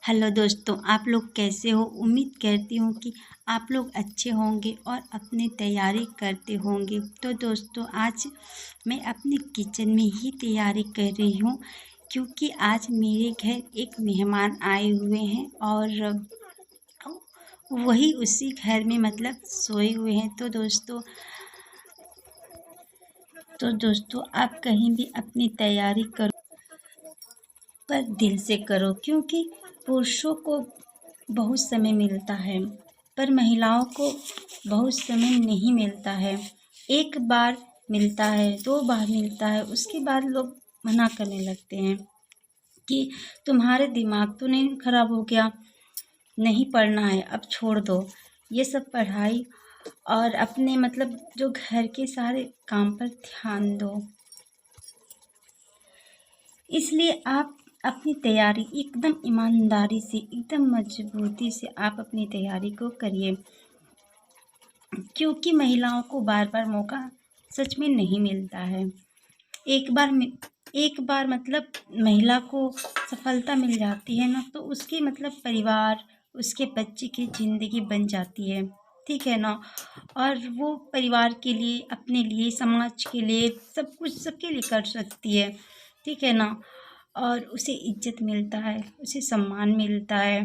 Hello दोस्तों, आप लोग कैसे हो। उम्मीद करती हूँ कि आप लोग अच्छे होंगे और अपनी तैयारी करते होंगे। तो दोस्तों, आज मैं अपने किचन में ही तैयारी कर रही हूँ, क्योंकि आज मेरे घर एक मेहमान आए हुए हैं और वही उसी घर में मतलब सोए हुए हैं। तो दोस्तों आप कहीं भी अपनी तैयारी करो पर दिल से करो, क्योंकि पुरुषों को बहुत समय मिलता है पर महिलाओं को बहुत समय नहीं मिलता है। एक बार मिलता है, दो बार मिलता है, उसके बाद लोग मना करने लगते हैं कि तुम्हारे दिमाग तो नहीं खराब हो गया, नहीं पढ़ना है, अब छोड़ दो ये सब पढ़ाई और अपने मतलब जो घर के सारे काम पर ध्यान दो। इसलिए आप अपनी तैयारी एकदम ईमानदारी से, एकदम मजबूती से आप अपनी तैयारी को करिए, क्योंकि महिलाओं को बार बार मौका सच में नहीं मिलता है। एक बार मतलब महिला को सफलता मिल जाती है ना, तो उसके मतलब परिवार, उसके बच्चे की ज़िंदगी बन जाती है, ठीक है ना। और वो परिवार के लिए, अपने लिए, समाज के लिए, सब कुछ सबके लिए कर सकती है, ठीक है ना। और उसे इज्जत मिलता है, उसे सम्मान मिलता है।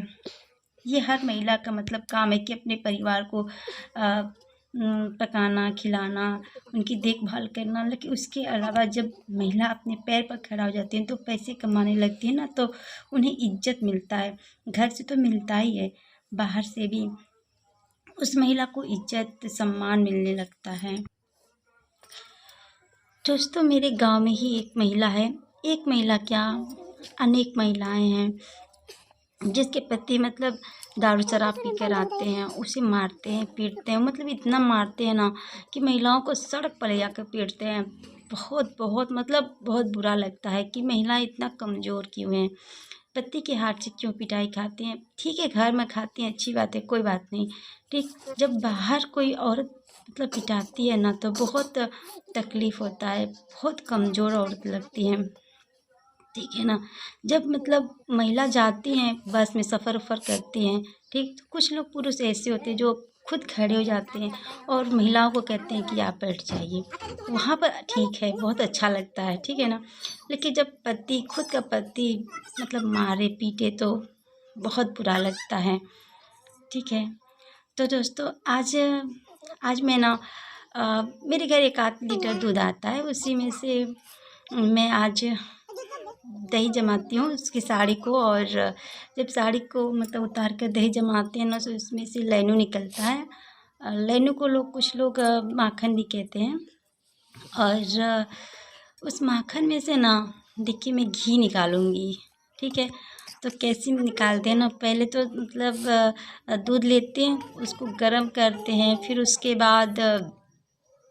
ये हर महिला का मतलब काम है कि अपने परिवार को पकाना, खिलाना, उनकी देखभाल करना। लेकिन उसके अलावा जब महिला अपने पैर पर खड़ा हो जाती है, तो पैसे कमाने लगती है ना, तो उन्हें इज्जत मिलता है। घर से तो मिलता ही है, बाहर से भी उस महिला को इज्जत सम्मान मिलने लगता है। दोस्तों, मेरे गांव में ही एक महिला है, एक महिला क्या, अनेक महिलाएं हैं जिसके पति मतलब दारू शराब पी कर आते हैं, उसे मारते हैं, पीटते हैं, मतलब इतना मारते हैं ना कि महिलाओं को सड़क पर ले जाकर पीटते हैं। बहुत बहुत मतलब बहुत बुरा लगता है कि महिलाएं इतना कमज़ोर क्यों हैं, पति के हाथ से क्यों पिटाई खाती हैं। ठीक है, घर में खाती हैं, अच्छी बात है, कोई बात नहीं, ठीक। जब बाहर कोई औरत मतलब पिटाती है ना, तो बहुत तकलीफ़ होता है, बहुत कमज़ोर औरत लगती है, ठीक है ना। जब मतलब महिला जाती हैं, बस में सफ़र वफ़र करती हैं, ठीक, तो कुछ लोग पुरुष ऐसे होते हैं जो खुद खड़े हो जाते हैं और महिलाओं को कहते हैं कि आप बैठ जाइए। वहाँ पर ठीक है, बहुत अच्छा लगता है, ठीक है ना। लेकिन जब पति, खुद का पति मतलब मारे पीटे, तो बहुत बुरा लगता है, ठीक है। तो दोस्तों, आज आज मैं ना मेरे घर 1 आध लीटर दूध आता है, उसी में से मैं आज दही जमाती हूँ उसकी साड़ी को। और जब साड़ी को मतलब उतार कर दही जमाते हैं ना, तो उसमें से लैनु निकलता है। लैनु को कुछ लोग माखन भी कहते हैं। और उस माखन में से ना देखिए मैं घी निकालूंगी, ठीक है। तो कैसे निकालते हैं ना, पहले तो मतलब दूध लेते हैं, उसको गर्म करते हैं, फिर उसके बाद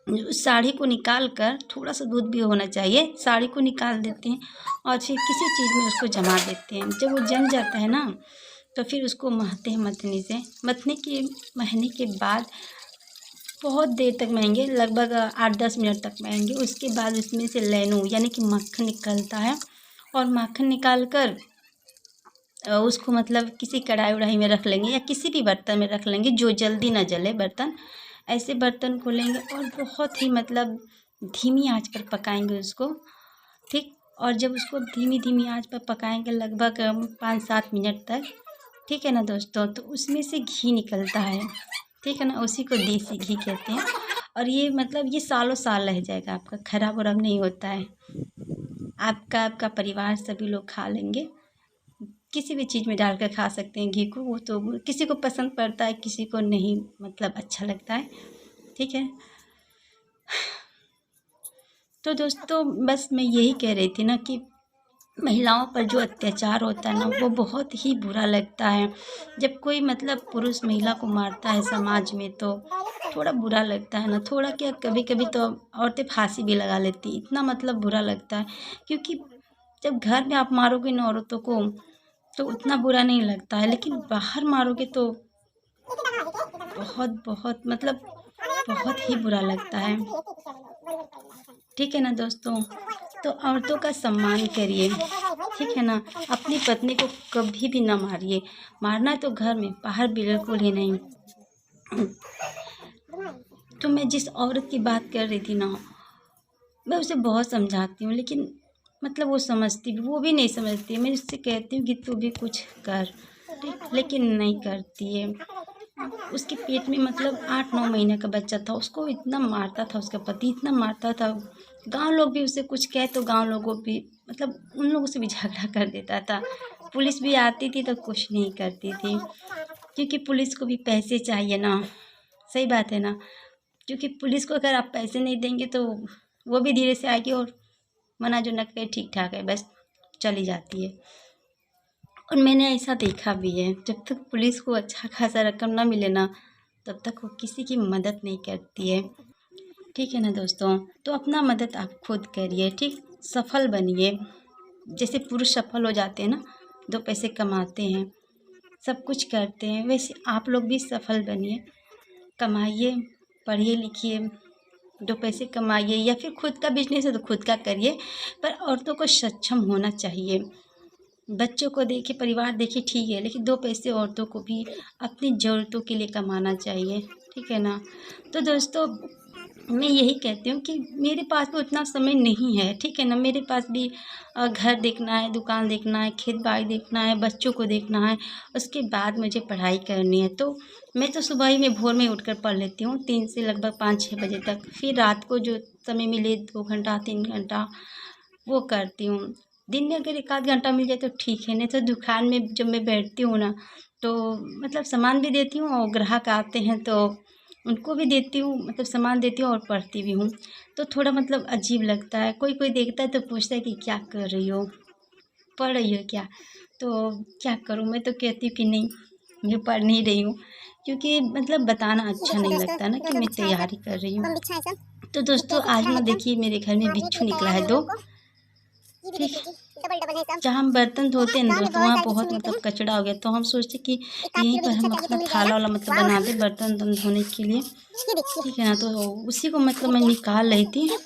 उस साड़ी को निकाल कर, थोड़ा सा दूध भी होना चाहिए, साड़ी को निकाल देते हैं और फिर किसी चीज़ में उसको जमा देते हैं। जब वो जम जाता है ना, तो फिर उसको महते हैं मथनी से। महने के बाद बहुत देर तक महेंगे, लगभग 8-10 मिनट तक महेंगे। उसके बाद उसमें से लैनु यानी कि मक्खन निकलता है। और माखन निकाल कर उसको मतलब किसी कढ़ाई उढ़ाई में रख लेंगे या किसी भी बर्तन में रख लेंगे जो जल्दी ना जले बर्तन। ऐसे बर्तन को लेंगे और बहुत ही मतलब धीमी आंच पर पकाएंगे उसको, ठीक। और जब उसको धीमी धीमी आंच पर पकाएंगे लगभग 5-7 मिनट तक, ठीक है ना दोस्तों, तो उसमें से घी निकलता है, ठीक है ना। उसी को देसी घी कहते हैं। और ये मतलब ये सालों साल रह जाएगा, आपका खराब वराब नहीं होता है। आपका परिवार सभी लोग खा लेंगे, किसी भी चीज़ में डालकर खा सकते हैं घी को। वो तो किसी को पसंद पड़ता है, किसी को नहीं मतलब अच्छा लगता है, ठीक है। तो दोस्तों, बस मैं यही कह रही थी ना कि महिलाओं पर जो अत्याचार होता है ना, वो बहुत ही बुरा लगता है। जब कोई मतलब पुरुष महिला को मारता है समाज में, तो थोड़ा बुरा लगता है ना। थोड़ा क्या, कभी कभी तो औरतें फांसी भी लगा लेती, इतना मतलब बुरा लगता है। क्योंकि जब घर में आप मारोगे ना औरतों को, तो उतना बुरा नहीं लगता है, लेकिन बाहर मारोगे तो बहुत बहुत मतलब बहुत ही बुरा लगता है। ठीक है ना दोस्तों, तो औरतों का सम्मान करिए, ठीक है ना। अपनी पत्नी को कभी भी ना मारिए, मारना तो घर में, बाहर बिल्कुल ही नहीं। तो मैं जिस औरत की बात कर रही थी ना, मैं उसे बहुत समझाती हूँ, लेकिन मतलब वो भी नहीं समझती। मैं उससे कहती हूँ कि तू भी कुछ कर, ठीक, लेकिन नहीं करती है। उसके पेट में मतलब 8-9 महीने का बच्चा था, उसको इतना मारता था उसका पति, इतना मारता था। गांव लोग भी उसे कुछ कहे तो गांव लोगों भी मतलब उन लोगों से भी झगड़ा कर देता था। पुलिस भी आती थी तो कुछ नहीं करती थी, क्योंकि पुलिस को भी पैसे चाहिए ना। सही बात है ना, क्योंकि पुलिस को अगर आप पैसे नहीं देंगे तो वो भी धीरे से आएगी और मना जो न करे ठीक ठाक है बस चली जाती है। और मैंने ऐसा देखा भी है, जब तक पुलिस को अच्छा खासा रकम ना मिले ना, तब तक वो किसी की मदद नहीं करती है। ठीक है ना दोस्तों, तो अपना मदद आप खुद करिए, ठीक, सफल बनिए। जैसे पुरुष सफल हो जाते हैं ना, 2 पैसे कमाते हैं, सब कुछ करते हैं, वैसे आप लोग भी सफल बनिए, कमाइए, पढ़िए लिखिए, 2 पैसे कमाइए, या फिर खुद का बिजनेस है तो खुद का करिए। पर औरतों को सक्षम होना चाहिए। बच्चों को देखिए, परिवार देखिए, ठीक है, लेकिन 2 पैसे औरतों को भी अपनी ज़रूरतों के लिए कमाना चाहिए। ठीक है ना। तो दोस्तों, मैं यही कहती हूँ कि मेरे पास भी उतना समय नहीं है, ठीक है ना। मेरे पास भी घर देखना है, दुकान देखना है, खेत बाड़ी देखना है, बच्चों को देखना है, उसके बाद मुझे पढ़ाई करनी है। तो मैं तो सुबह ही में भोर में उठकर पढ़ लेती हूँ, 3 से लगभग 5-6 बजे तक। फिर रात को जो समय मिले 2 घंटा 3 घंटा वो करती हूँ। दिन में अगर 1 आध घंटा मिल जाए तो ठीक है, नहीं तो दुकान में जब मैं बैठती हूँ ना, तो मतलब सामान भी देती हूँ और ग्राहक आते हैं तो उनको भी देती हूँ, मतलब सामान देती हूँ और पढ़ती भी हूँ। तो थोड़ा मतलब अजीब लगता है, कोई कोई देखता है तो पूछता है कि क्या कर रही हो, पढ़ रही हो क्या? तो क्या करूँ, मैं तो कहती हूँ कि नहीं, मैं पढ़ नहीं रही हूँ, क्योंकि मतलब बताना अच्छा नहीं लगता ना कि मैं तैयारी कर रही हूँ। तो दोस्तों, आज ना देखिए मेरे घर में बिच्छू निकला है 2, ठीक। जहाँ हम बर्तन धोते हैं ना दोस्तों, वहाँ बहुत मतलब कचरा हो गया, तो हम सोचे कि यहीं पर हम अपना थाला वाला मतलब बना दें बर्तन धोने के लिए, ठीक है ना। तो उसी को मतलब मैं निकाल रही थी,